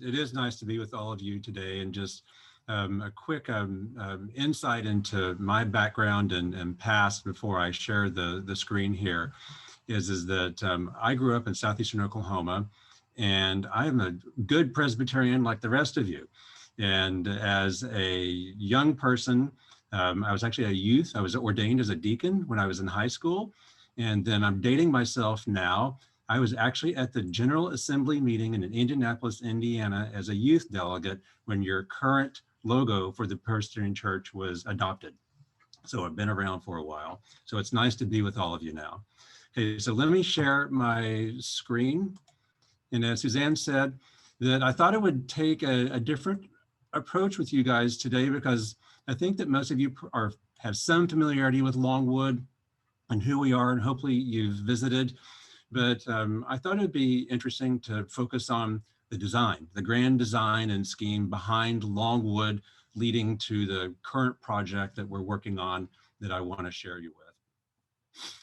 It is nice to be with all of you today, and just a quick insight into my background and past before I share the screen here is that I grew up in southeastern Oklahoma, and I'm a good Presbyterian like the rest of you. And as a young person, I was actually a youth. I was ordained as a deacon when I was in high school, and then I'm dating myself now. I was actually at the General Assembly meeting in Indianapolis, Indiana, as a youth delegate when your current logo for the Presbyterian Church was adopted. So I've been around for a while. So it's nice to be with all of you now. Okay, so let me share my screen. And as Suzanne said, that I thought I would take a different approach with you guys today, because I think that most of you have some familiarity with Longwood and who we are, and hopefully you've visited. But I thought it'd be interesting to focus on the design, the grand design and scheme behind Longwood, leading to the current project that we're working on that I want to share you with.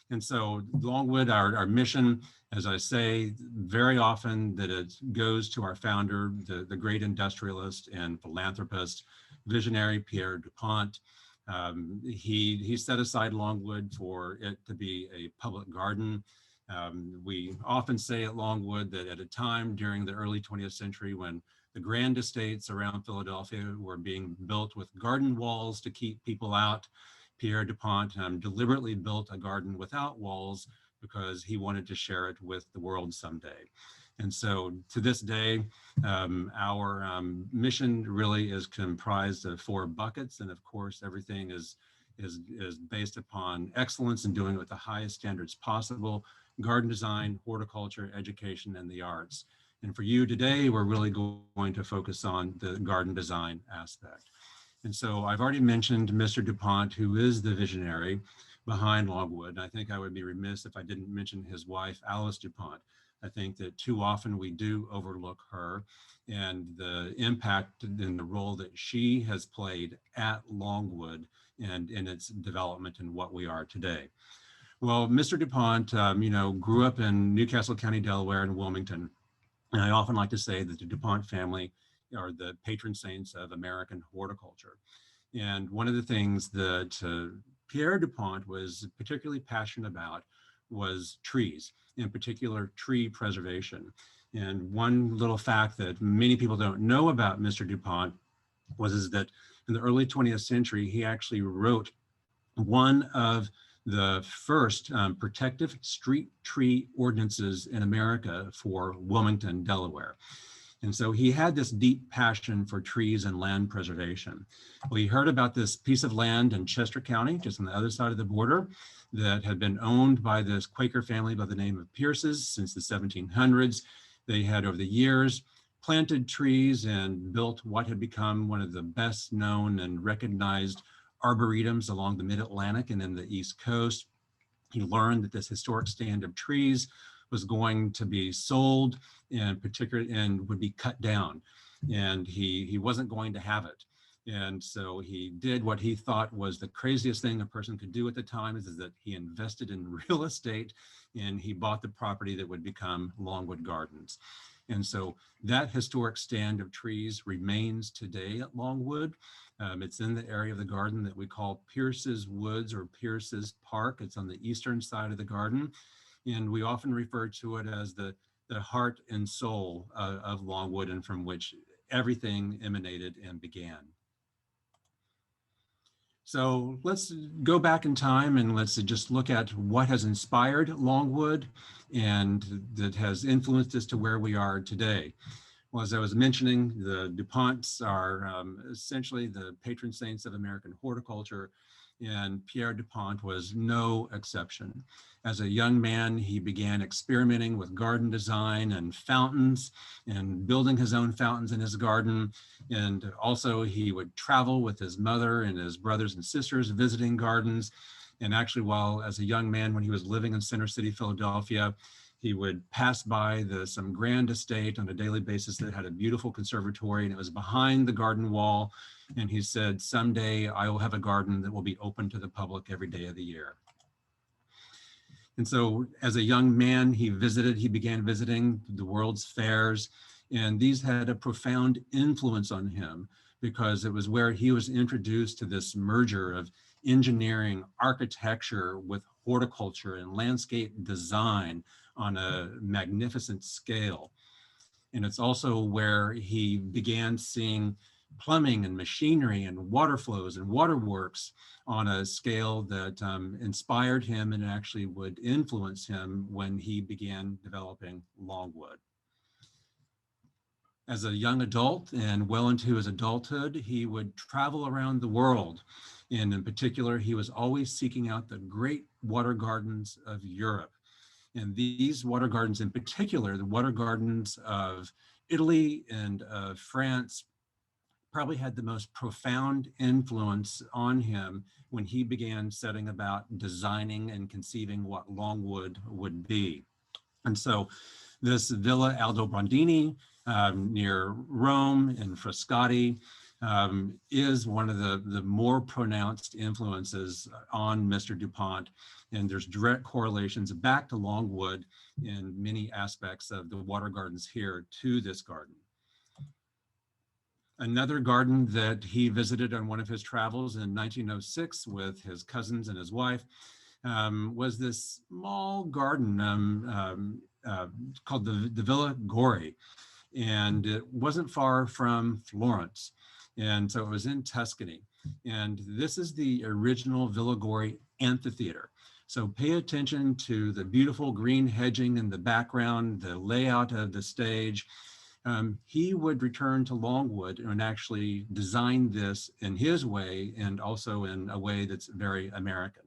And so Longwood, our mission, as I say very often, that it goes to our founder, the great industrialist and philanthropist, visionary Pierre du Pont. He set aside Longwood for it to be a public garden. We often say at Longwood that at a time during the early 20th century when the grand estates around Philadelphia were being built with garden walls to keep people out, Pierre du Pont deliberately built a garden without walls because he wanted to share it with the world someday. And so to this day, our mission really is comprised of 4 buckets. And of course, everything is based upon excellence and doing it with the highest standards possible: garden design, horticulture, education, and the arts. And for you today, we're really going to focus on the garden design aspect. And so I've already mentioned Mr. du Pont, who is the visionary behind Longwood. And I think I would be remiss if I didn't mention his wife, Alice du Pont. I think that too often we do overlook her and the impact and the role that she has played at Longwood and in its development and what we are today. Well, Mr. du Pont, grew up in Newcastle County, Delaware, and Wilmington. And I often like to say that the du Pont family are the patron saints of American horticulture. And one of the things that Pierre du Pont was particularly passionate about was trees, in particular tree preservation. And one little fact that many people don't know about Mr. du Pont is that in the early 20th century, he actually wrote one of the first protective street tree ordinances in America for Wilmington, Delaware. And so he had this deep passion for trees and land preservation. We heard about this piece of land in Chester County, just on the other side of the border, that had been owned by this Quaker family by the name of Pierces since the 1700s. They had, over the years, planted trees and built what had become one of the best known and recognized arboretums along the mid-Atlantic and in the East Coast. He learned that this historic stand of trees was going to be sold and would be cut down, and he wasn't going to have it. And so he did what he thought was the craziest thing a person could do at the time, is that he invested in real estate, and he bought the property that would become Longwood Gardens. And so that historic stand of trees remains today at Longwood. It's in the area of the garden that we call Pierce's Woods or Pierce's Park. It's on the eastern side of the garden. And we often refer to it as the heart and soul of Longwood, and from which everything emanated and began. So let's go back in time and let's just look at what has inspired Longwood and that has influenced us to where we are today. Well, as I was mentioning, the du Ponts are essentially the patron saints of American horticulture, and Pierre du Pont was no exception. As a young man, he began experimenting with garden design and fountains and building his own fountains in his garden. And also he would travel with his mother and his brothers and sisters visiting gardens. And actually, while as a young man, when he was living in Center City, Philadelphia, he would pass by some grand estate on a daily basis that had a beautiful conservatory, and it was behind the garden wall. And he said, someday I will have a garden that will be open to the public every day of the year. And so as a young man, he began visiting the world's fairs, And these had a profound influence on him because it was where he was introduced to this merger of engineering, architecture with horticulture and landscape design on a magnificent scale. And it's also where he began seeing plumbing and machinery and water flows and waterworks on a scale that inspired him and actually would influence him when he began developing Longwood. As a young adult and well into his adulthood, he would travel around the world. And in particular, he was always seeking out the great water gardens of Europe. And these water gardens in particular, the water gardens of Italy and of France, probably had the most profound influence on him when he began setting about designing and conceiving what Longwood would be. And so this Villa Aldobrandini near Rome in Frascati is one of the more pronounced influences on Mr. Du Pont. And there's direct correlations back to Longwood in many aspects of the water gardens here to this garden. Another garden that he visited on one of his travels in 1906 with his cousins and his wife was this small garden called the Villa Gori. And it wasn't far from Florence. And so it was in Tuscany. And this is the original Villa Gori amphitheater. So pay attention to the beautiful green hedging in the background, the layout of the stage. He would return to Longwood and actually design this in his way and also in a way that's very American.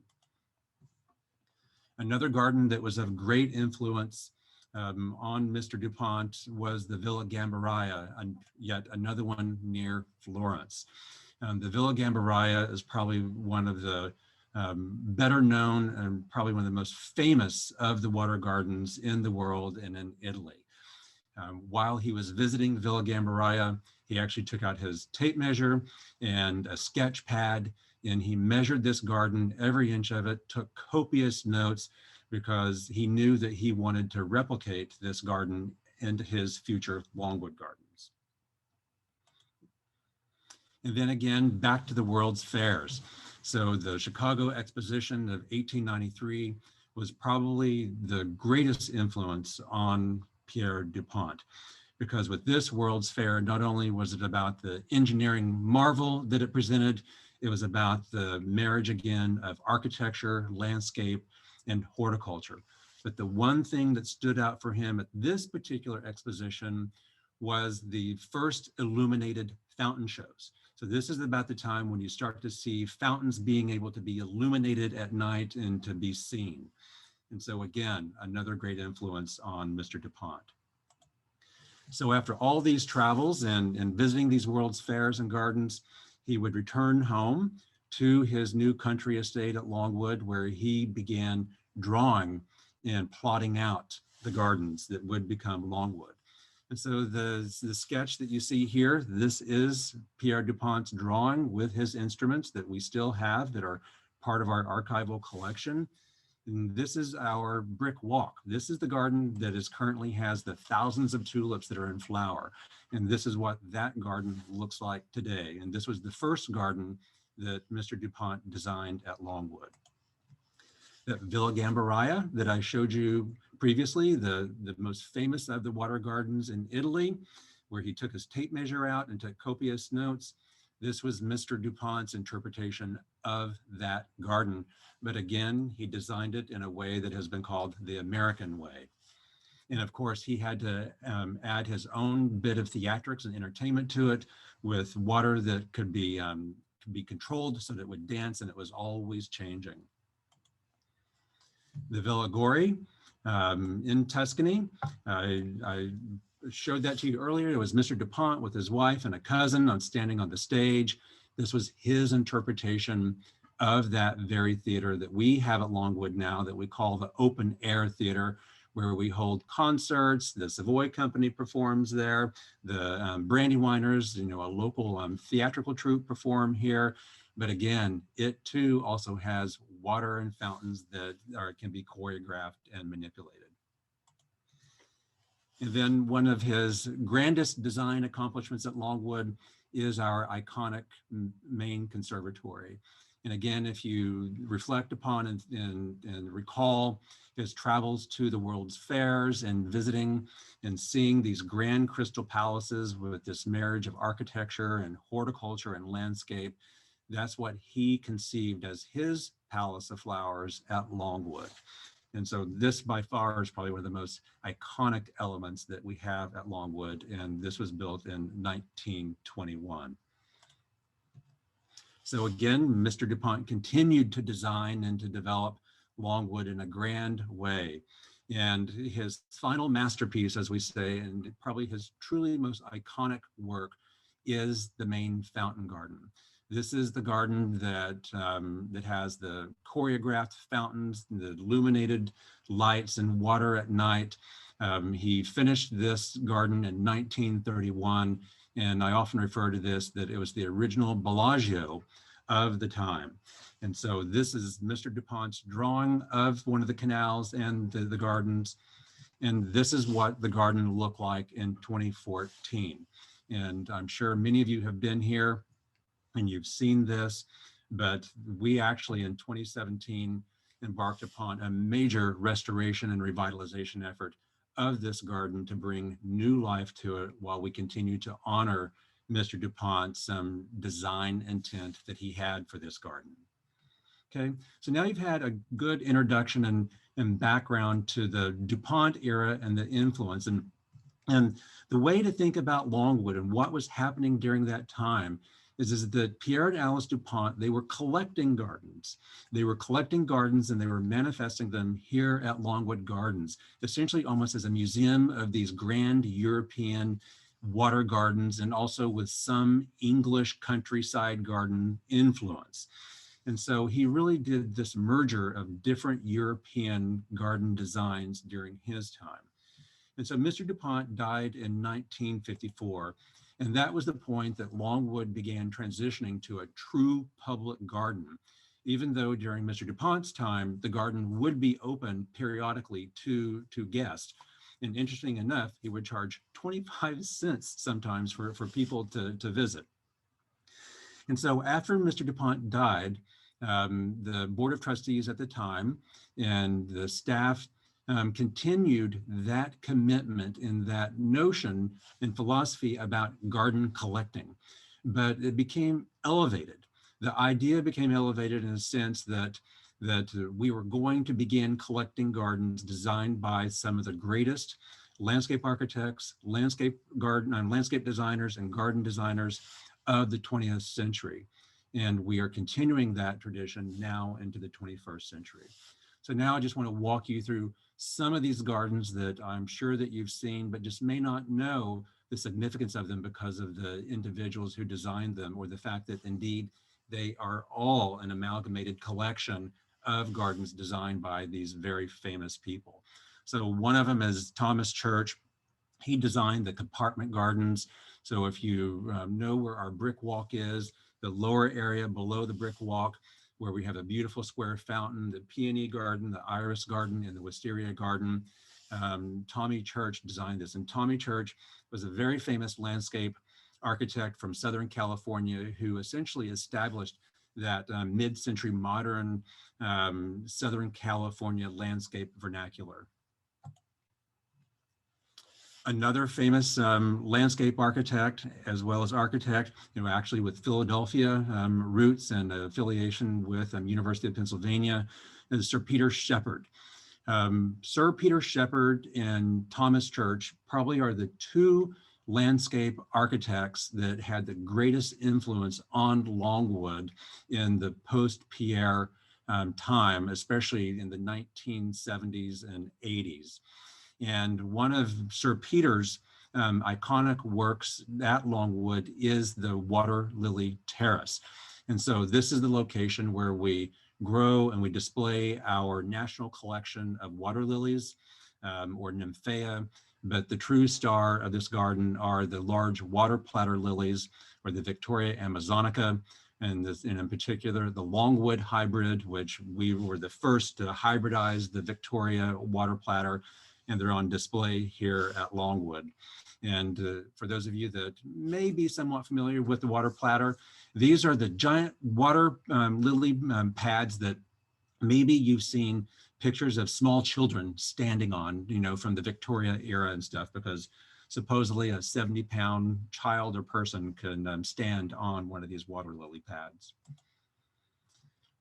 Another garden that was of great influence on Mr. Du Pont was the Villa Gambaraia, and yet another one near Florence. The Villa Gambaraia is probably one of the better known and probably one of the most famous of the water gardens in the world and in Italy. While he was visiting Villa Gambaraia, he actually took out his tape measure and a sketch pad, and he measured this garden, every inch of it, took copious notes because he knew that he wanted to replicate this garden into his future Longwood Gardens. And then again, back to the World's Fairs. So the Chicago Exposition of 1893 was probably the greatest influence on Pierre du Pont, because with this World's Fair, not only was it about the engineering marvel that it presented, it was about the marriage again of architecture, landscape, and horticulture. But the one thing that stood out for him at this particular exposition was the first illuminated fountain shows. So this is about the time when you start to see fountains being able to be illuminated at night and to be seen. And so again, another great influence on Mr. Du Pont. So after all these travels and visiting these World's Fairs and gardens, he would return home to his new country estate at Longwood, where he began drawing and plotting out the gardens that would become Longwood. And so the sketch that you see here, this is Pierre du Pont's drawing with his instruments that we still have that are part of our archival collection. And this is our brick walk. This is the garden that currently has the thousands of tulips that are in flower. And this is what that garden looks like today. And this was the first garden that Mr. Du Pont designed at Longwood. That Villa Gambaraia that I showed you previously, the most famous of the water gardens in Italy, where he took his tape measure out and took copious notes. This was Mr. Du Pont's interpretation of that garden. But again, he designed it in a way that has been called the American way. And of course, he had to add his own bit of theatrics and entertainment to it with water that could be controlled so that it would dance and it was always changing. The Villa Gori in Tuscany, I showed that to you earlier. It was Mr. Du Pont with his wife and a cousin standing on the stage. This was his interpretation of that very theater that we have at Longwood now that we call the open air theater, where we hold concerts. The Savoy Company performs there. The Brandywiners, a local theatrical troupe perform here. But again, it too also has water and fountains that can be choreographed and manipulated. And then one of his grandest design accomplishments at Longwood is our iconic main conservatory. And again, if you reflect upon and recall his travels to the world's fairs and visiting and seeing these grand crystal palaces with this marriage of architecture and horticulture and landscape, that's what he conceived as his palace of flowers at Longwood. And so this by far is probably one of the most iconic elements that we have at Longwood. And this was built in 1921. So again, Mr. Du Pont continued to design and to develop Longwood in a grand way. And his final masterpiece, as we say, and probably his truly most iconic work, is the main fountain garden. This is the garden that has the choreographed fountains, the illuminated lights and water at night. He finished this garden in 1931, and I often refer to this that it was the original Bellagio of the time. And so this is Mr. Du Pont's drawing of one of the canals and the gardens. And this is what the garden looked like in 2014. And I'm sure many of you have been here and you've seen this, but we actually in 2017 embarked upon a major restoration and revitalization effort of this garden to bring new life to it while we continue to honor Mr. Du Pont's design intent that he had for this garden. Okay, so now you've had a good introduction and background to the Du Pont era and the influence. And the way to think about Longwood and what was happening during that time is that Pierre and Alice Du Pont, they were collecting gardens. They were collecting gardens and they were manifesting them here at Longwood Gardens, essentially almost as a museum of these grand European water gardens and also with some English countryside garden influence. And so he really did this merger of different European garden designs during his time. And so Mr. Du Pont died in 1954. And that was the point that Longwood began transitioning to a true public garden, even though during Mr. Du Pont's time, the garden would be open periodically to guests. And interesting enough, he would charge 25 cents sometimes for people to visit. And so after Mr. Du Pont died, the Board of Trustees at the time and the staff continued that commitment in that notion and philosophy about garden collecting, but it became elevated. The idea became elevated in a sense that we were going to begin collecting gardens designed by some of the greatest landscape architects, landscape designers, and garden designers of the 20th century. And we are continuing that tradition now into the 21st century. So now I just want to walk you through some of these gardens that I'm sure that you've seen, but just may not know the significance of them because of the individuals who designed them, or the fact that indeed they are all an amalgamated collection of gardens designed by these very famous people. So one of them is Thomas Church. He designed the compartment gardens. So if you know where our brick walk is, the lower area below the brick walk, where we have a beautiful square fountain, the peony garden, the iris garden, and the wisteria garden. Tommy Church designed this. And Tommy Church was a very famous landscape architect from Southern California who essentially established that mid-century modern Southern California landscape vernacular. Another famous landscape architect, as well as architect, actually with Philadelphia roots and affiliation with University of Pennsylvania, is Sir Peter Shepherd. Sir Peter Shepherd and Thomas Church probably are the two landscape architects that had the greatest influence on Longwood in the post-Pierre time, especially in the 1970s and 80s. And one of Sir Peter's iconic works at Longwood is the Water Lily Terrace. And so this is the location where we grow and we display our national collection of water lilies or nymphaea. But the true star of this garden are the large water platter lilies, or the Victoria Amazonica, and in particular, the Longwood hybrid, which we were the first to hybridize the Victoria water platter. and they're on display here at Longwood. And for those of you that may be somewhat familiar with the water platter, these are the giant water lily pads that maybe you've seen pictures of small children standing on, from the Victoria era and stuff, because supposedly a 70-pound child or person can stand on one of these water lily pads.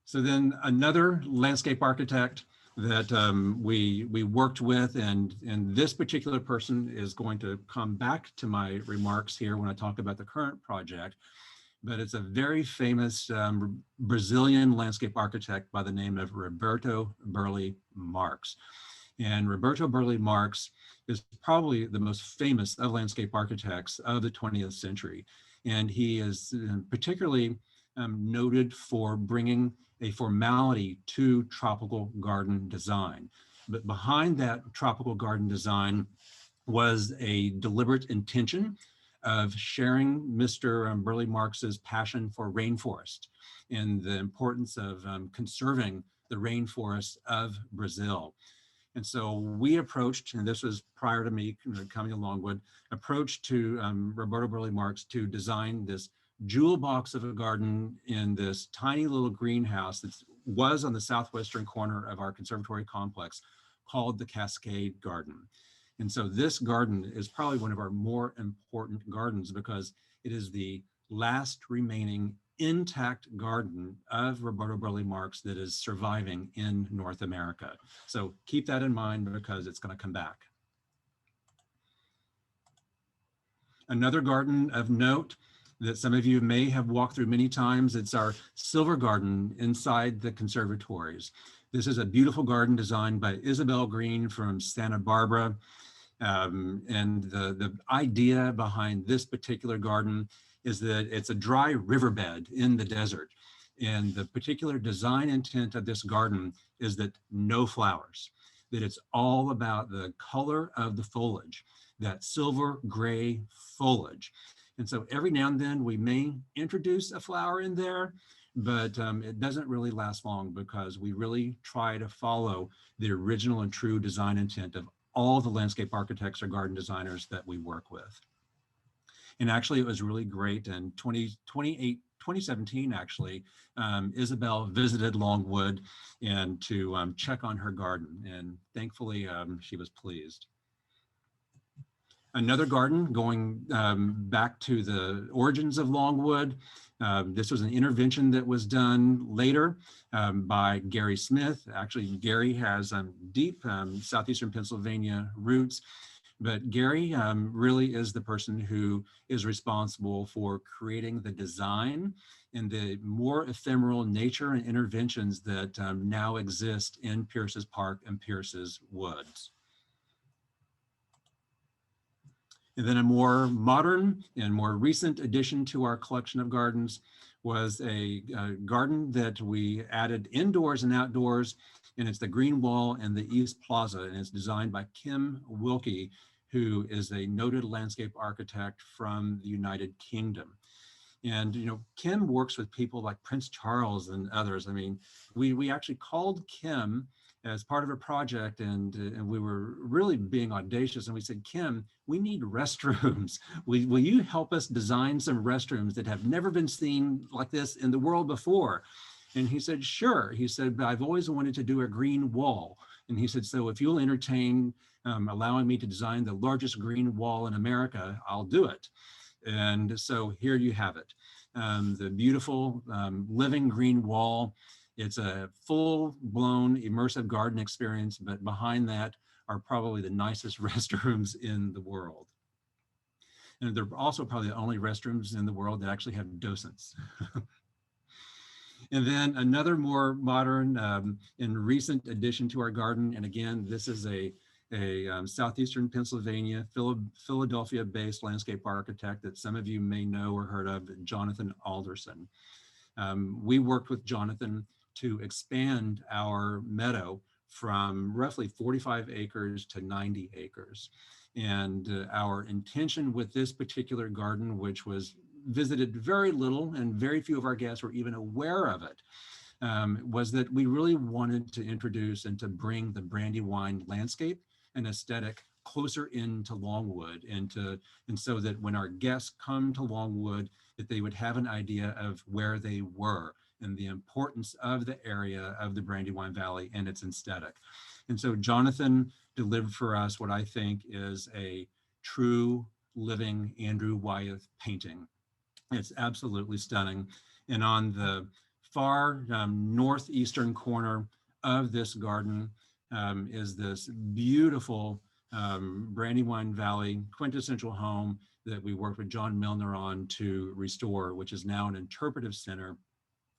So then another landscape architect that we worked with, and this particular person is going to come back to my remarks here when I talk about the current project, but it's a very famous Brazilian landscape architect by the name of Roberto Burle Marx. And Roberto Burle Marx is probably the most famous of landscape architects of the 20th century. And he is particularly noted for bringing a formality to tropical garden design. But behind that tropical garden design was a deliberate intention of sharing Mr. Burle Marx's passion for rainforest and the importance of conserving the rainforests of Brazil. And so we approached, and this was prior to me coming to Longwood, approached to Roberto Burle Marx to design this jewel box of a garden in this tiny little greenhouse that was on the southwestern corner of our conservatory complex called the Cascade Garden. And so this garden is probably one of our more important gardens because it is the last remaining intact garden of Roberto Burle Marx that is surviving in North America. So keep that in mind because it's going to come back. Another garden of note that some of you may have walked through many times, it's our silver garden inside the conservatories. This is a beautiful garden designed by Isabel Green from Santa Barbara. And the idea behind this particular garden is that it's a dry riverbed in the desert. And the particular design intent of this garden is that no flowers, that it's all about the color of the foliage, that silver gray foliage. And so every now and then we may introduce a flower in there, but it doesn't really last long because we really try to follow the original and true design intent of all the landscape architects or garden designers that we work with. And actually, it was really great. In 2017, actually, Isabel visited Longwood and to check on her garden. And thankfully, she was pleased. Another garden going back to the origins of Longwood. This was an intervention that was done later by Gary Smith. Actually, Gary has deep southeastern Pennsylvania roots, but Gary really is the person who is responsible for creating the design and the more ephemeral nature and interventions that now exist in Pierce's Park and Pierce's Woods. And then a more modern and more recent addition to our collection of gardens was a garden that we added indoors and outdoors, and it's the Green Wall and the East Plaza, and it's designed by Kim Wilkie, who is a noted landscape architect from the United Kingdom. And Kim works with people like Prince Charles and others. I mean, we actually called Kim as part of a project, and we were really being audacious, and we said, Kim, we need restrooms. Will you help us design some restrooms that have never been seen like this in the world before? And he said, sure. He said, but I've always wanted to do a green wall. And he said, so if you'll entertain allowing me to design the largest green wall in America, I'll do it. And so here you have it, the beautiful living green wall. It's a full-blown immersive garden experience, but behind that are probably the nicest restrooms in the world. And they're also probably the only restrooms in the world that actually have docents. And then another more modern and recent addition to our garden, and again, this is a southeastern Pennsylvania, Philadelphia-based landscape architect that some of you may know or heard of, Jonathan Alderson. We worked with Jonathan to expand our meadow from roughly 45 acres to 90 acres. And our intention with this particular garden, which was visited very little and very few of our guests were even aware of it, was that we really wanted to introduce and to bring the Brandywine landscape an aesthetic closer into Longwood, and so that when our guests come to Longwood, that they would have an idea of where they were and the importance of the area of the Brandywine Valley and its aesthetic. And so Jonathan delivered for us what I think is a true living Andrew Wyeth painting. It's absolutely stunning. And on the far northeastern corner of this garden is this beautiful Brandywine Valley quintessential home that we worked with John Milner on to restore, which is now an interpretive center,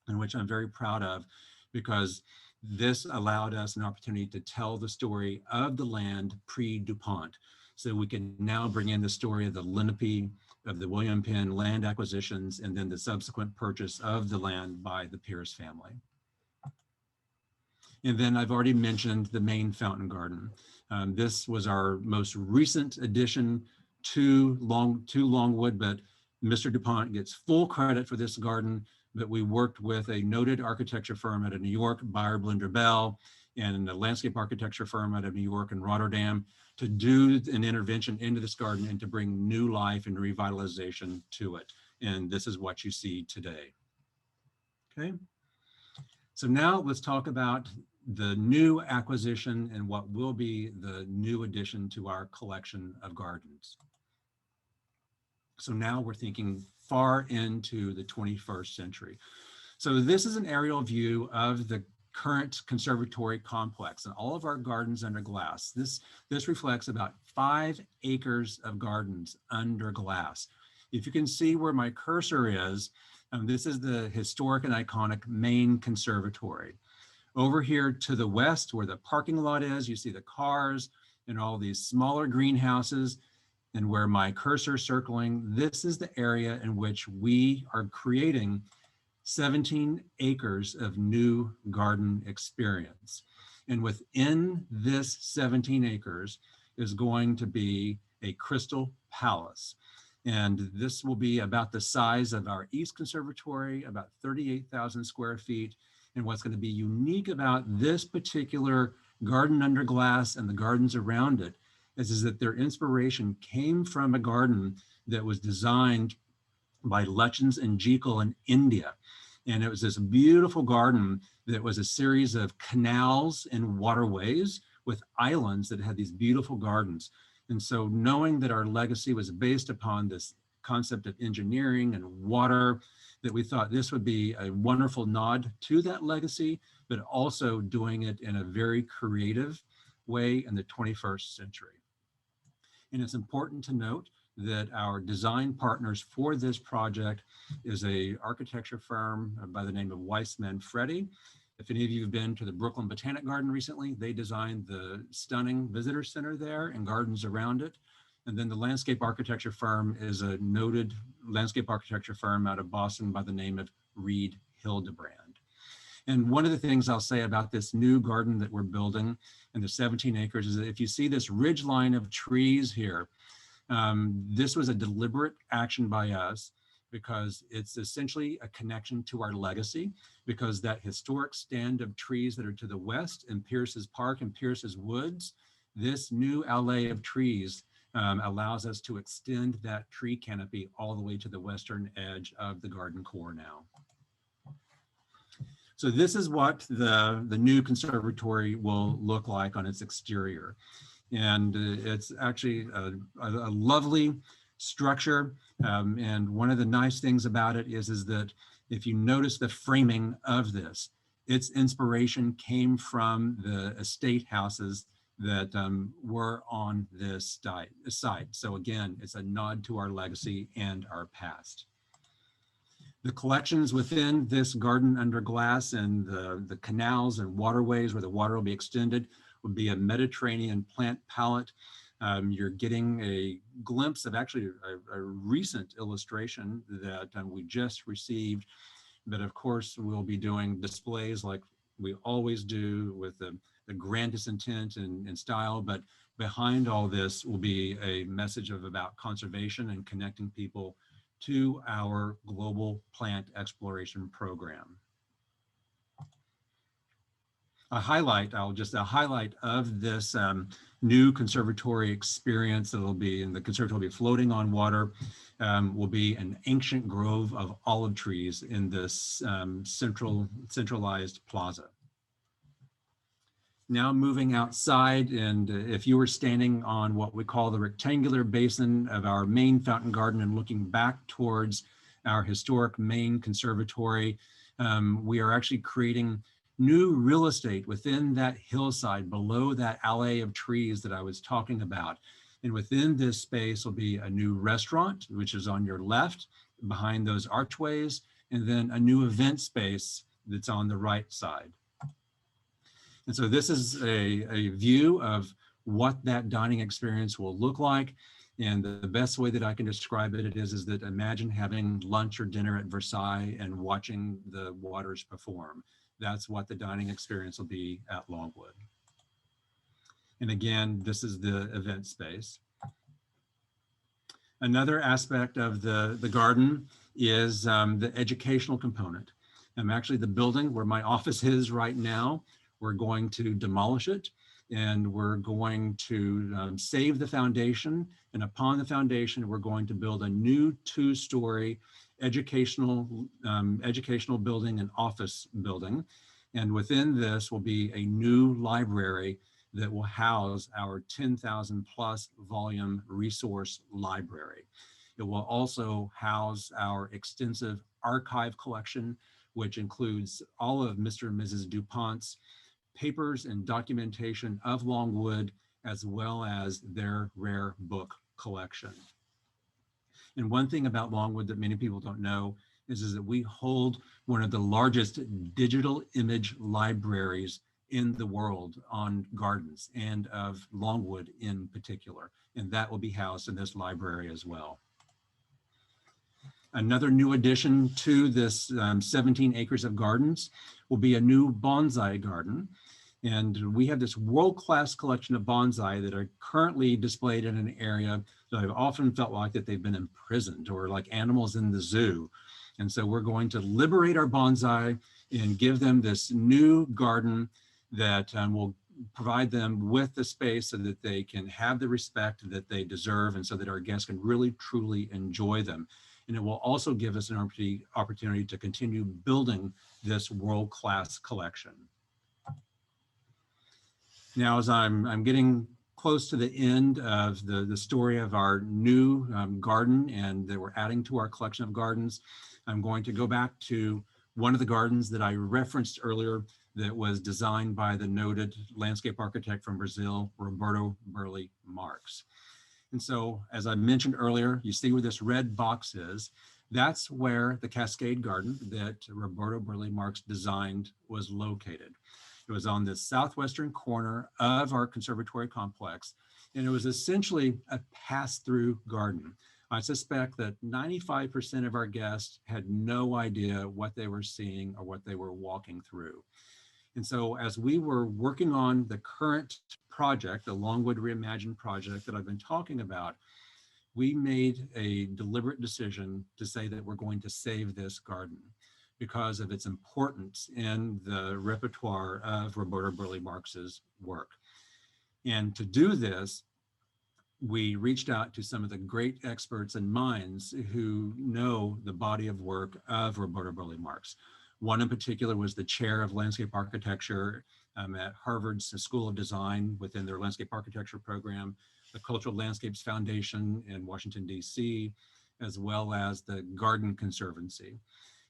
and which I'm very proud of, because this allowed us an opportunity to tell the story of the land pre-Du Pont. So we can now bring in the story of the Lenape, of the William Penn land acquisitions, and then the subsequent purchase of the land by the Pierce family. And then I've already mentioned the main fountain garden. This was our most recent addition to Longwood, but Mr. Du Pont gets full credit for this garden. But we worked with a noted architecture firm out of New York, Beyer Blinder Bell, and a landscape architecture firm out of New York and Rotterdam to do an intervention into this garden and to bring new life and revitalization to it. And this is what you see today. Okay. So now let's talk about the new acquisition and what will be the new addition to our collection of gardens. So now we're thinking far into the 21st century. So this is an aerial view of the current conservatory complex and all of our gardens under glass. This reflects about 5 acres of gardens under glass. If you can see where my cursor is, this is the historic and iconic main conservatory. Over here to the west, where the parking lot is, you see the cars and all these smaller greenhouses. And where my cursor is circling, this is the area in which we are creating 17 acres of new garden experience. And within this 17 acres is going to be a crystal palace. And this will be about the size of our East Conservatory, about 38,000 square feet. And what's going to be unique about this particular garden under glass and the gardens around it is that their inspiration came from a garden that was designed by Lutyens and Jekyll in India. And it was this beautiful garden that was a series of canals and waterways with islands that had these beautiful gardens. And so knowing that our legacy was based upon this concept of engineering and water, that we thought this would be a wonderful nod to that legacy, but also doing it in a very creative way in the 21st century. And it's important to note that our design partners for this project is a architecture firm by the name of Weiss Manfredi. If any of you have been to the Brooklyn Botanic Garden recently, they designed the stunning visitor center there and gardens around it. And then the landscape architecture firm is a noted landscape architecture firm out of Boston by the name of Reed Hildebrand. And one of the things I'll say about this new garden that we're building in the 17 acres is that if you see this ridge line of trees here, this was a deliberate action by us because it's essentially a connection to our legacy, because that historic stand of trees that are to the west in Pierce's Park and Pierce's Woods, this new alley of trees allows us to extend that tree canopy all the way to the western edge of the garden core now. So this is what the new conservatory will look like on its exterior. And it's actually a lovely structure. And one of the nice things about it is that if you notice the framing of this, its inspiration came from the estate houses that were on this site. So again, it's a nod to our legacy and our past. The collections within this garden under glass and the canals and waterways where the water will be extended would be a Mediterranean plant palette. You're getting a glimpse of actually a recent illustration that we just received. But of course, we'll be doing displays like we always do with the grandest intent and style. But behind all this will be a message about conservation and connecting people to our global plant exploration program. a highlight of this new conservatory experience that'll be, and the conservatory will be floating on water, will be an ancient grove of olive trees in this centralized plaza. Now moving outside, and if you were standing on what we call the rectangular basin of our main fountain garden and looking back towards our historic main conservatory, we are actually creating new real estate within that hillside below that alley of trees that I was talking about. And within this space will be a new restaurant, which is on your left behind those archways, and then a new event space that's on the right side. And so this is a view of what that dining experience will look like. And the best way that I can describe it is that imagine having lunch or dinner at Versailles and watching the waters perform. That's what the dining experience will be at Longwood. And again, this is the event space. Another aspect of the garden is the educational component. Actually, the building where my office is right now, we're going to demolish it, and we're going to save the foundation. And upon the foundation, we're going to build a new 2-story educational building and office building. And within this will be a new library that will house our 10,000 plus volume resource library. It will also house our extensive archive collection, which includes all of Mr. and Mrs. DuPont's papers and documentation of Longwood, as well as their rare book collection. And one thing about Longwood that many people don't know is that we hold one of the largest digital image libraries in the world on gardens and of Longwood in particular. And that will be housed in this library as well. Another new addition to this 17 acres of gardens will be a new bonsai garden. And we have this world-class collection of bonsai that are currently displayed in an area that I've often felt like that they've been imprisoned or like animals in the zoo. And so we're going to liberate our bonsai and give them this new garden that will provide them with the space so that they can have the respect that they deserve and so that our guests can really, truly enjoy them. And it will also give us an opportunity to continue building this world-class collection. Now, as I'm getting close to the end of the story of our new garden and that we're adding to our collection of gardens, I'm going to go back to one of the gardens that I referenced earlier that was designed by the noted landscape architect from Brazil, Roberto Burle Marx. And so, as I mentioned earlier, you see where this red box is. That's where the Cascade Garden that Roberto Burle Marx designed was located. It was on the southwestern corner of our conservatory complex, and it was essentially a pass-through garden. I suspect that 95% of our guests had no idea what they were seeing or what they were walking through. And so as we were working on the current project, the Longwood Reimagined project that I've been talking about, we made a deliberate decision to say that we're going to save this garden because of its importance in the repertoire of Roberto Burle Marx's work. And to do this, we reached out to some of the great experts and minds who know the body of work of Roberto Burle Marx. One in particular was the chair of landscape architecture at Harvard's School of Design within their landscape architecture program, the Cultural Landscapes Foundation in Washington, D.C., as well as the Garden Conservancy.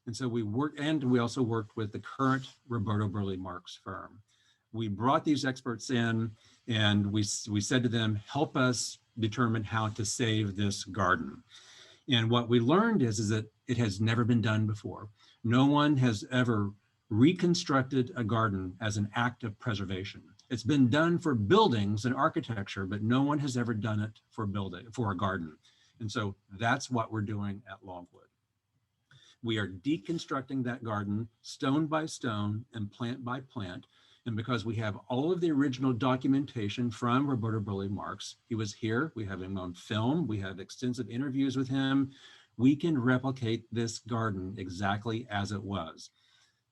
And so we worked, and we also worked with the current Roberto Burle Marx firm. We brought these experts in and we said to them, help us determine how to save this garden. And what we learned is that it has never been done before. No one has ever reconstructed a garden as an act of preservation. It's been done for buildings and architecture, but no one has ever done it for a garden. And so that's what we're doing at Longwood. We are deconstructing that garden stone by stone and plant by plant. And because we have all of the original documentation from Roberto Burle Marx, he was here, we have him on film, we have extensive interviews with him, we can replicate this garden exactly as it was.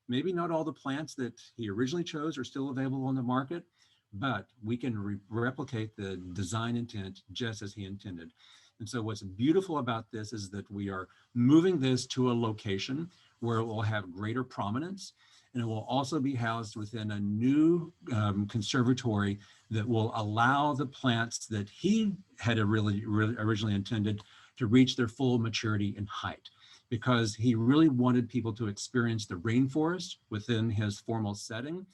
Maybe not all the plants that he originally chose are still available on the market, but we can replicate the design intent just as he intended. And so what's beautiful about this is that we are moving this to a location where it will have greater prominence, and it will also be housed within a new conservatory that will allow the plants that he had originally intended to reach their full maturity and height, because he really wanted people to experience the rainforest within his formal setting,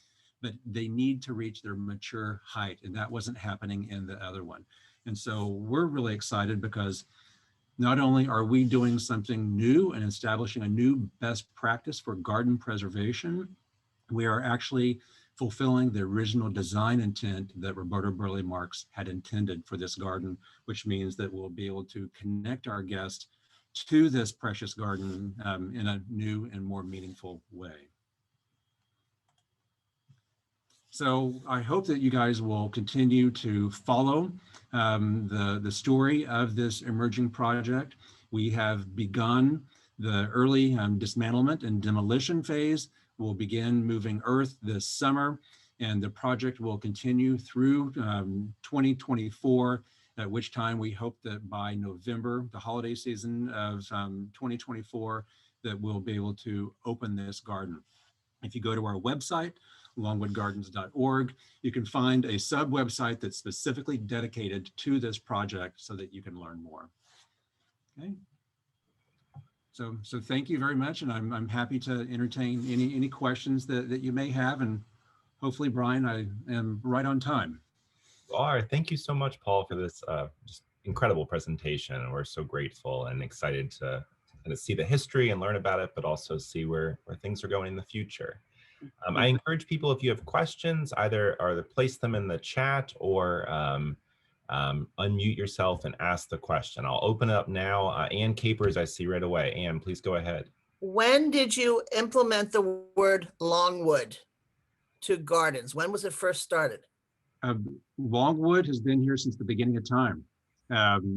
but they need to reach their mature height, and that wasn't happening in the other one. And so we're really excited because not only are we doing something new and establishing a new best practice for garden preservation, we are actually fulfilling the original design intent that Roberto Burle Marx had intended for this garden, which means that we'll be able to connect our guests to this precious garden in a new and more meaningful way. So I hope that you guys will continue to follow the story of this emerging project. We have begun the early dismantlement and demolition phase. We'll begin moving earth this summer, and the project will continue through 2024, at which time we hope that by November, the holiday season of 2024, that we'll be able to open this garden. If you go to our website, longwoodgardens.org, you can find a sub-website that's specifically dedicated to this project so that you can learn more. Okay. So thank you very much, and I'm happy to entertain any questions that you may have, and hopefully, Brian, I am right on time. All right, thank you so much, Paul, for this just incredible presentation. We're so grateful and excited to kind of see the history and learn about it, but also see where things are going in the future. I encourage people, if you have questions, either place them in the chat or unmute yourself and ask the question. I'll open it up now. Ann Capers, I see right away. Ann, please go ahead. When did you implement the word Longwood to gardens? When was it first started? Longwood has been here since the beginning of time.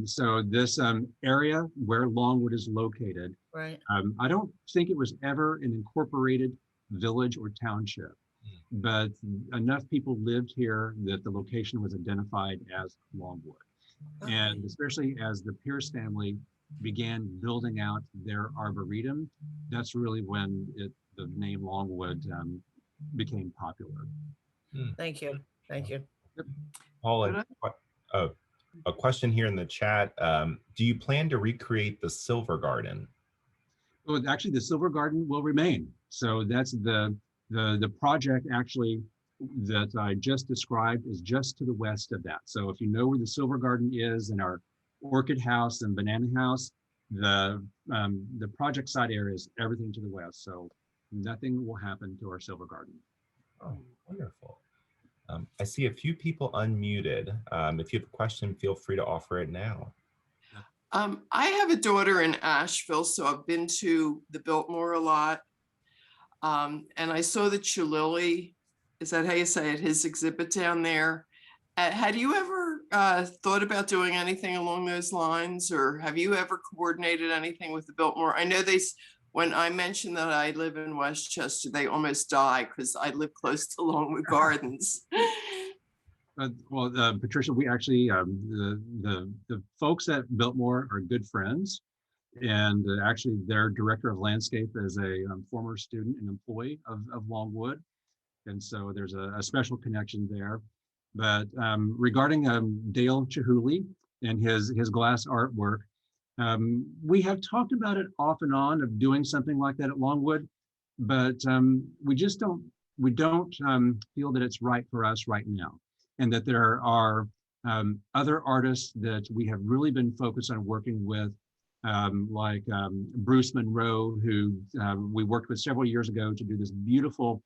So this area where Longwood is located, right? I don't think it was ever an incorporated village or township, but enough people lived here that the location was identified as Longwood. Okay. And especially as the Pierce family began building out their arboretum, that's really when the name Longwood became popular. Thank you. Thank you. Yep. Paul, a question here in the chat. Do you plan to recreate the Silver Garden? Well, actually, the Silver Garden will remain. So that's the project actually that I just described is just to the west of that. So if you know where the Silver Garden is in our orchid house and banana house, the project site area is everything to the west. So nothing will happen to our Silver Garden. Oh, wonderful. I see a few people unmuted. If you have a question, feel free to offer it now. I have a daughter in Asheville, so I've been to the Biltmore a lot. And I saw the Chihuly, is that how you say it, his exhibit down there. Had you ever thought about doing anything along those lines, or have you ever coordinated anything with the Biltmore? I know when I mentioned that I live in Westchester, they almost die because I live close to Longwood Gardens. Well, Patricia, we actually, the folks at Biltmore are good friends. And actually their director of landscape is a former student and employee of Longwood. And so there's a special connection there. But regarding Dale Chihuly and his glass artwork, we have talked about it off and on of doing something like that at Longwood, but we don't feel that it's right for us right now. And that there are other artists that we have really been focused on working with, like Bruce Monroe, who we worked with several years ago to do this beautiful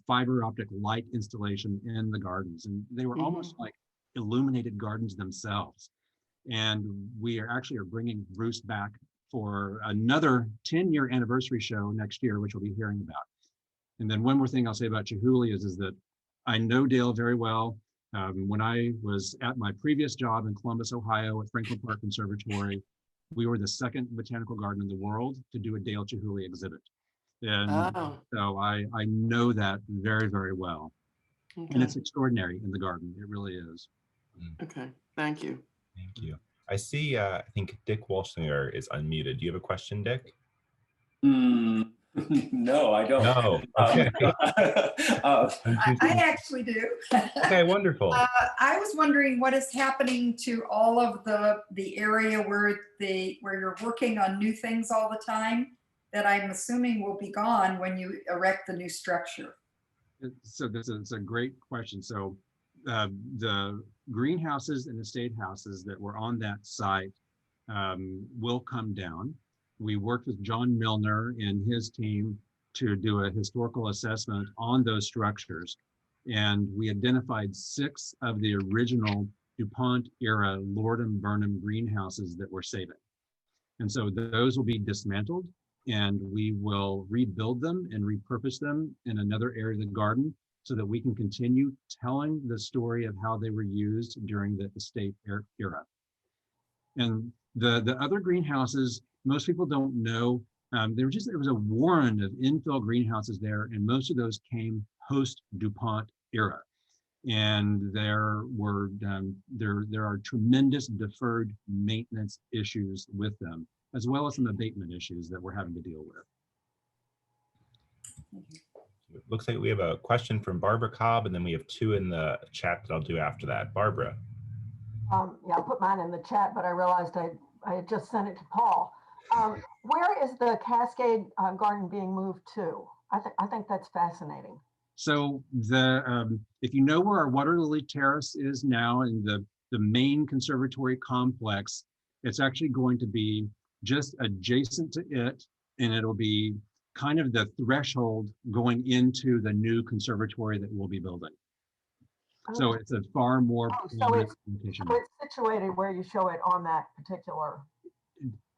fiber optic light installation in the gardens. And they were almost like illuminated gardens themselves. And we are bringing Bruce back for another 10-year anniversary show next year, which we'll be hearing about. And then one more thing I'll say about Chihuly is that I know Dale very well. When I was at my previous job in Columbus, Ohio at Franklin Park Conservatory, we were the second botanical garden in the world to do a Dale Chihuly exhibit. And Oh, so I know that very, very well. And okay, it's extraordinary in the garden. It really is. okay, thank you. Thank you. I see, I think Dick Walshinger is unmuted. Do you have a question, Dick? No, I don't. No. Okay. I actually do. Okay, wonderful. I was wondering what is happening to all of the area where you're working on new things all the time that I'm assuming will be gone when you erect the new structure. So this is a great question. So the greenhouses and estate houses that were on that site will come down. We worked with John Milner and his team to do a historical assessment on those structures. And we identified 6 of the original DuPont era Lord and Burnham greenhouses that we're saving. And so those will be dismantled, and we will rebuild them and repurpose them in another area of the garden so that we can continue telling the story of how they were used during the estate era. And the other greenhouses, most people don't know. There was a warren of infill greenhouses there, and most of those came post DuPont era. And there are tremendous deferred maintenance issues with them, as well as some abatement issues that we're having to deal with. It looks like we have a question from Barbara Cobb, and then we have 2 in the chat that I'll do after that. Barbara. Yeah, I put mine in the chat, but I realized I had just sent it to Paul. Where is the Cascade Garden being moved to? I think that's fascinating. So if you know where our Water Lily Terrace is now in the main conservatory complex, it's actually going to be just adjacent to it, and it'll be kind of the threshold going into the new conservatory that we'll be building. So it's a far more prominent location. So it's situated where you show it on that particular.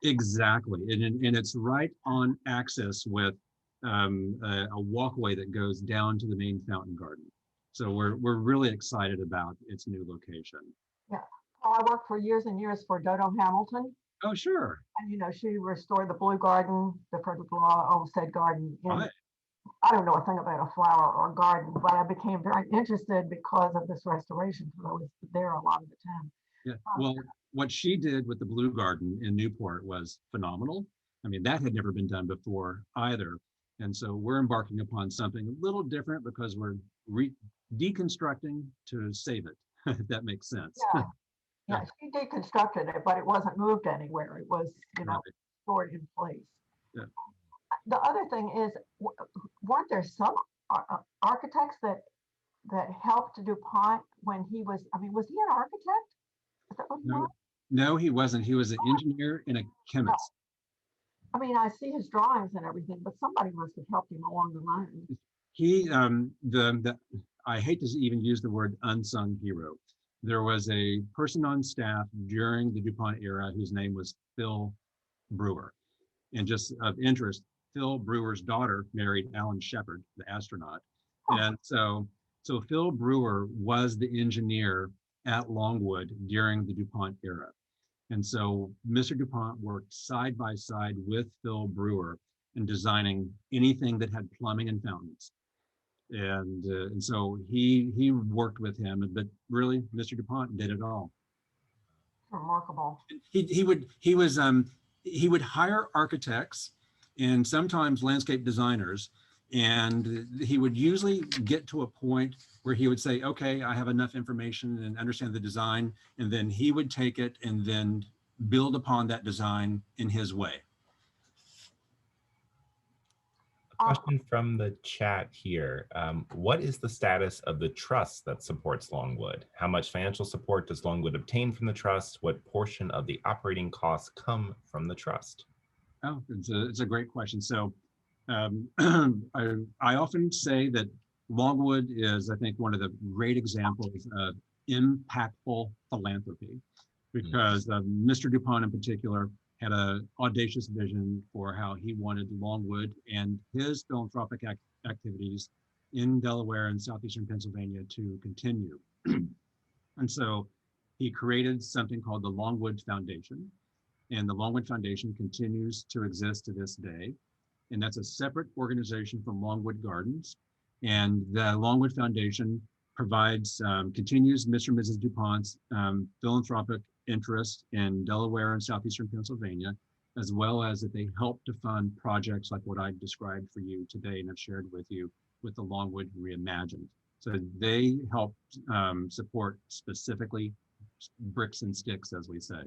Exactly, and it's right on axis with a walkway that goes down to the main fountain garden. So we're really excited about its new location. Yeah, I worked for years and years for Dodo Hamilton. Oh, sure. And she restored the Blue Garden, the Frederick Law Olmsted Garden. Right. I don't know a thing about a flower or a garden, but I became very interested because of this restoration, because I was there a lot of the time. Yeah, well, what she did with the Blue Garden in Newport was phenomenal. I mean, that had never been done before either. And so we're embarking upon something a little different because we're deconstructing to save it, if that makes sense. Yeah, she deconstructed it, but it wasn't moved anywhere. It was, Right. stored in place. Yeah. The other thing is, weren't there some architects that helped DuPont when he was, was he an architect? Is that what he was? No, he wasn't. He was an engineer and a chemist. I see his drawings and everything, but somebody must have helped him along the line. He, I hate to even use the word unsung hero. There was a person on staff during the DuPont era whose name was Phil Brewer. And just of interest, Phil Brewer's daughter married Alan Shepard, the astronaut. Oh. And so Phil Brewer was the engineer at Longwood during the DuPont era. And so Mr. DuPont worked side by side with Phil Brewer in designing anything that had plumbing and fountains. And so he worked with him, but really Mr. DuPont did it all. Remarkable. He would hire architects and sometimes landscape designers, and he would usually get to a point where he would say, okay, I have enough information and understand the design, and then he would take it and then build upon that design in his way. A question from the chat here. What is the status of the trust that supports Longwood? How much financial support does Longwood obtain from the trust? What portion of the operating costs come from the trust? Oh, it's a great question. So I often say that Longwood is, I think, one of the great examples of impactful philanthropy, because Mr. DuPont in particular had an audacious vision for how he wanted Longwood and his philanthropic activities in Delaware and southeastern Pennsylvania to continue. And so he created something called the Longwood Foundation. And the Longwood Foundation continues to exist to this day. and that's a separate organization from Longwood Gardens. And the Longwood Foundation provides, continues Mr. and Mrs. DuPont's philanthropic interest in Delaware and southeastern Pennsylvania, as well as that they help to fund projects like what I described for you today and have shared with you with the Longwood Reimagined. So they help support specifically bricks and sticks, as we say.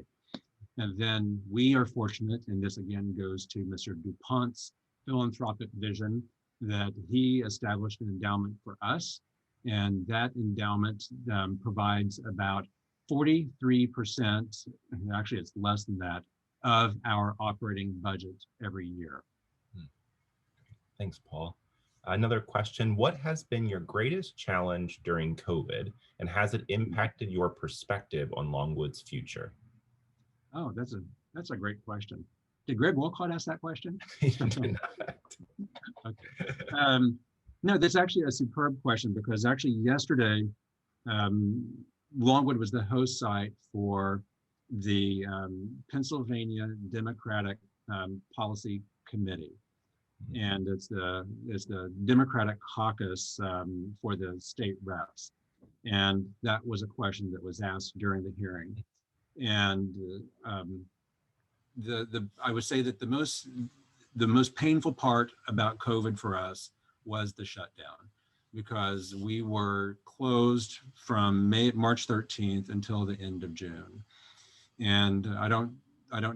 And then we are fortunate, and this again goes to Mr. DuPont's philanthropic vision, that he established an endowment for us. And that endowment provides about 43%, actually it's less than that, of our operating budget every year. Thanks, Paul. Another question, what has been your greatest challenge during COVID, and has it impacted your perspective on Longwood's future? Oh, that's a great question. Did Greg Wolcott ask that question? Okay. No, that's actually a superb question, because actually yesterday, Longwood was the host site for the Pennsylvania Democratic Policy Committee. And it's the Democratic caucus for the state reps. And that was a question that was asked during the hearing. And I would say that the most painful part about COVID for us was the shutdown, because we were closed from March 13th until the end of June. And I don't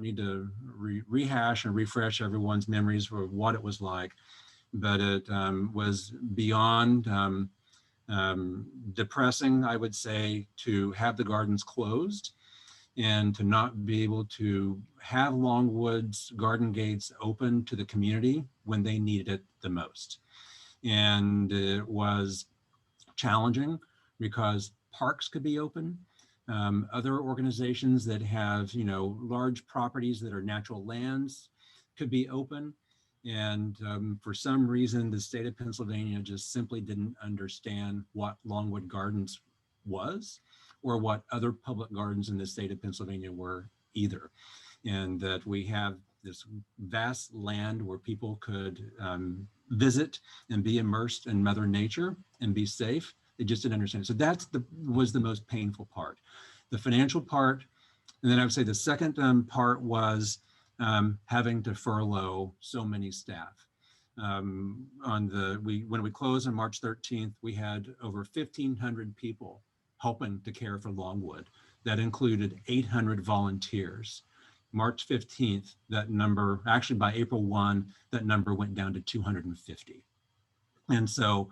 need to rehash and refresh everyone's memories for what it was like, but it was beyond depressing, I would say, to have the gardens closed and to not be able to have Longwood's garden gates open to the community when they needed it the most. And it was challenging because parks could be open. Other organizations that have, large properties that are natural lands could be open. And for some reason, the state of Pennsylvania just simply didn't understand what Longwood Gardens was, or what other public gardens in the state of Pennsylvania were either. And that we have this vast land where people could visit and be immersed in Mother Nature and be safe. They just didn't understand. So that was the most painful part. The financial part, and then I would say the second part was having to furlough so many staff. When we closed on March 13th, we had over 1,500 people helping to care for Longwood. That included 800 volunteers. March 15th, that number, actually by April 1, that number went down to 250. And so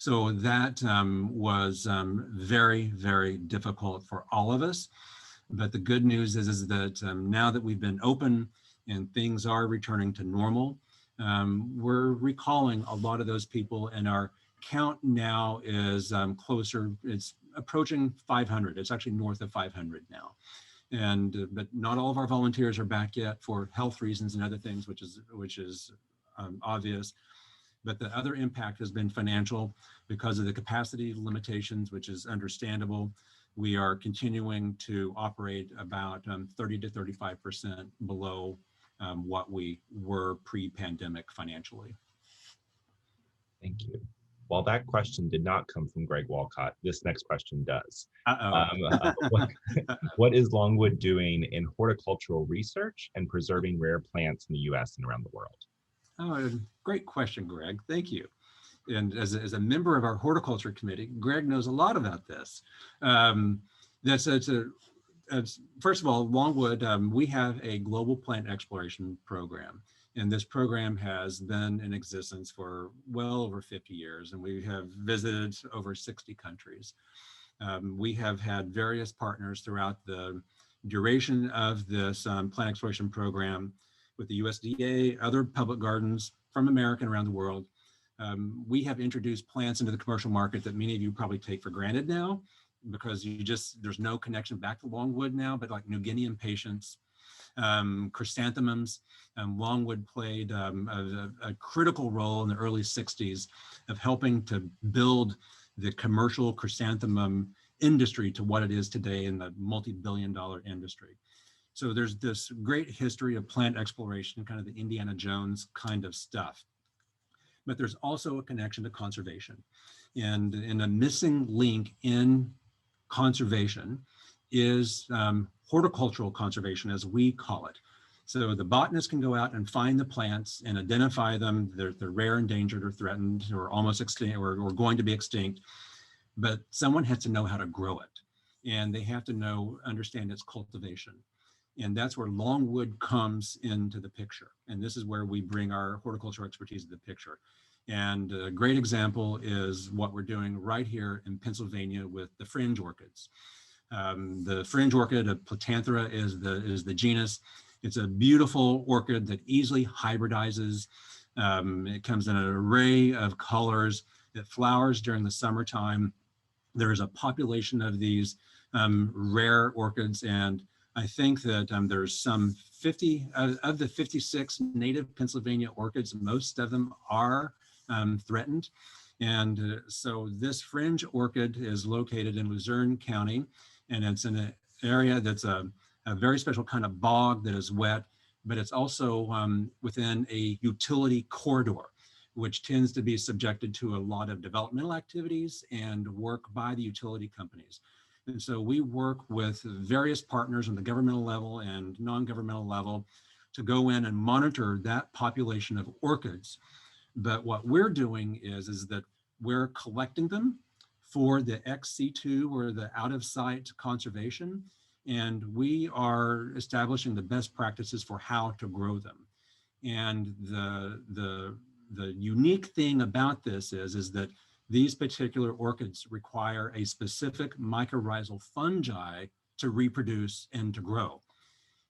that was very, very difficult for all of us. But the good news is that now that we've been open and things are returning to normal, we're recalling a lot of those people, and our count now is closer, it's approaching 500. It's actually north of 500 now. But not all of our volunteers are back yet for health reasons and other things, which is obvious. But the other impact has been financial because of the capacity limitations, which is understandable. We are continuing to operate about 30 to 35% below what we were pre-pandemic financially. Thank you. While that question did not come from Greg Wolcott, this next question does. What is Longwood doing in horticultural research and preserving rare plants in the US and around the world? Oh, great question, Greg. Thank you. And as a member of our horticulture committee, Greg knows a lot about this. First of all, Longwood, we have a global plant exploration program. And this program has been in existence for well over 50 years, and we have visited over 60 countries. We have had various partners throughout the duration of this plant exploration program with the USDA, other public gardens from America and around the world. We have introduced plants into the commercial market that many of you probably take for granted now, because there's no connection back to Longwood now, but like New Guinea impatiens, chrysanthemums. Longwood played a critical role in the early 60s of helping to build the commercial chrysanthemum industry to what it is today in the multi-billion-dollar industry. So there's this great history of plant exploration, kind of the Indiana Jones kind of stuff. But there's also a connection to conservation. And a missing link in conservation is horticultural conservation, as we call it. So the botanist can go out and find the plants and identify them. They're rare, endangered, or threatened, or almost extinct, or going to be extinct. But someone has to know how to grow it. And they have to understand its cultivation. And that's where Longwood comes into the picture. And this is where we bring our horticultural expertise to the picture. And a great example is what we're doing right here in Pennsylvania with the fringe orchids. The fringe orchid of Platanthera is the genus. It's a beautiful orchid that easily hybridizes. It comes in an array of colors. It flowers during the summertime. There is a population of these rare orchids, and I think that there's some 50 of the 56 native Pennsylvania orchids. Most of them are threatened. And so this fringe orchid is located in Luzerne County, and it's in an area that's a very special kind of bog that is wet, but it's also within a utility corridor, which tends to be subjected to a lot of developmental activities and work by the utility companies. And so we work with various partners on the governmental level and non-governmental level to go in and monitor that population of orchids. But what we're doing is that we're collecting them for the XC2, or the out of sight conservation. And we are establishing the best practices for how to grow them. And the unique thing about this is that these particular orchids require a specific mycorrhizal fungi to reproduce and to grow.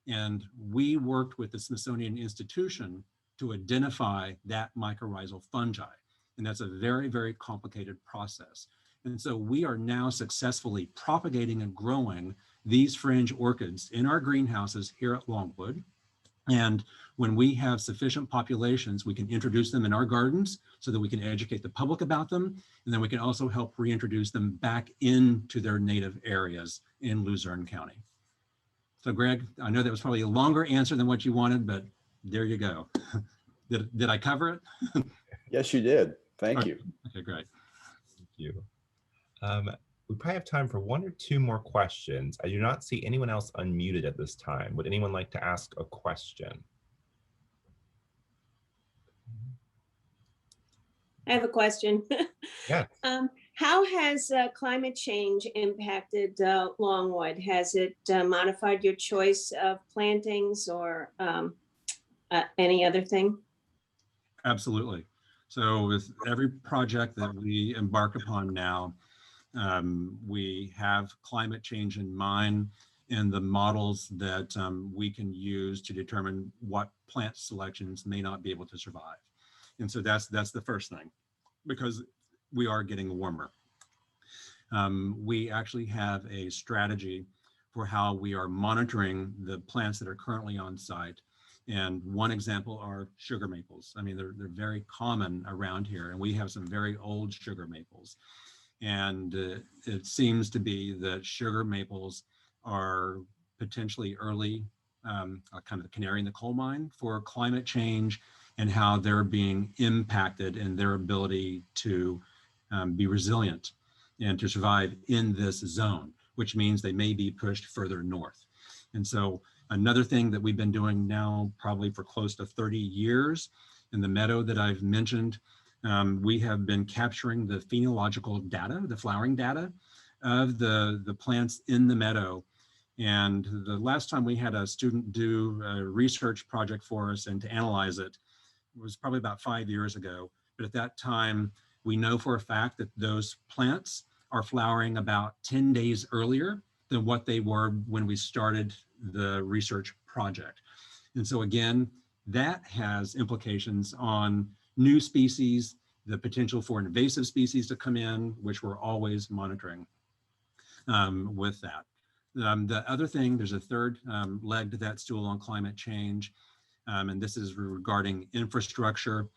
And we worked with the Smithsonian Institution to identify that mycorrhizal fungi. And that's a very, very complicated process. And so we are now successfully propagating and growing these fringe orchids in our greenhouses here at Longwood. And when we have sufficient populations, we can introduce them in our gardens so that we can educate the public about them. And then we can also help reintroduce them back into their native areas in Luzerne County. So Greg, I know that was probably a longer answer than what you wanted, but there you go. Did I cover it? Yes, you did. Thank Okay. you. Okay, great. Thank you. We probably have time for one or two more questions. I do not see anyone else unmuted at this time. Would anyone like to ask a question? I have a question. Yeah. How has climate change impacted Longwood? Has it modified your choice of plantings or any other thing? Absolutely. So with every project that we embark upon now, we have climate change in mind and the models that we can use to determine what plant selections may not be able to survive. And so that's the first thing, because we are getting warmer. We actually have a strategy for how we are monitoring the plants that are currently on site. And one example are sugar maples. I mean, they're very common around here, and we have some very old sugar maples. And it seems to be that sugar maples are potentially early, kind of the canary in the coal mine for climate change and how they're being impacted in their ability to be resilient and to survive in this zone, which means they may be pushed further north. And so another thing that we've been doing now probably for close to 30 years in the meadow that I've mentioned, we have been capturing the phenological data, the flowering data of the plants in the meadow. And the last time we had a student do a research project for us and to analyze it was probably about 5 years ago. But at that time, we know for a fact that those plants are flowering about 10 days earlier than what they were when we started the research project. And so again, that has implications on new species, the potential for invasive species to come in, which we're always monitoring with that. The other thing, there's a third leg to that stool on climate change, and this is regarding infrastructure.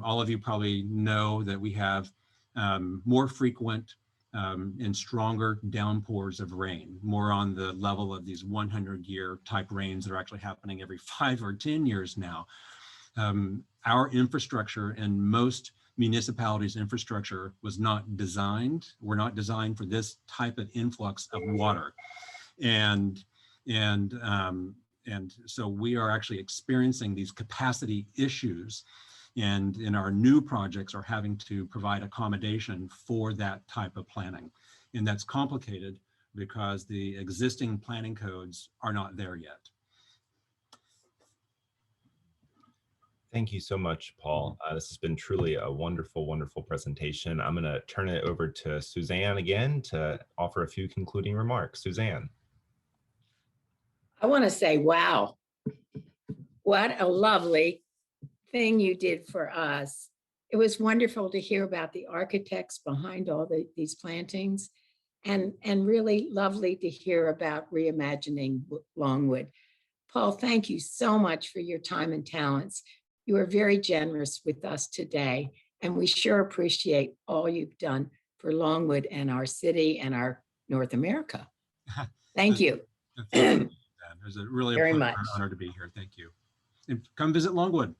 All of you probably know that we have more frequent in stronger downpours of rain, more on the level of these 100-year type rains that are actually happening every 5 or 10 years now. Our infrastructure and most municipalities' infrastructure were not designed for this type of influx of water. And so we are actually experiencing these capacity issues, and in our new projects are having to provide accommodation for that type of planning. And that's complicated because the existing planning codes are not there yet. Thank you so much, Paul. This has been truly a wonderful, wonderful presentation. I'm going to turn it over to Suzanne again to offer a few concluding remarks. Suzanne. I want to say, wow, what a lovely thing you did for us. It was wonderful to hear about the architects behind all these plantings, and really lovely to hear about reimagining Longwood. Paul, thank you so much for your time and talents. You are very generous with us today, and we sure appreciate all you've done for Longwood and our city and our North America. Thank you. It was really Very a much. honor to be here. Thank you. And come visit Longwood.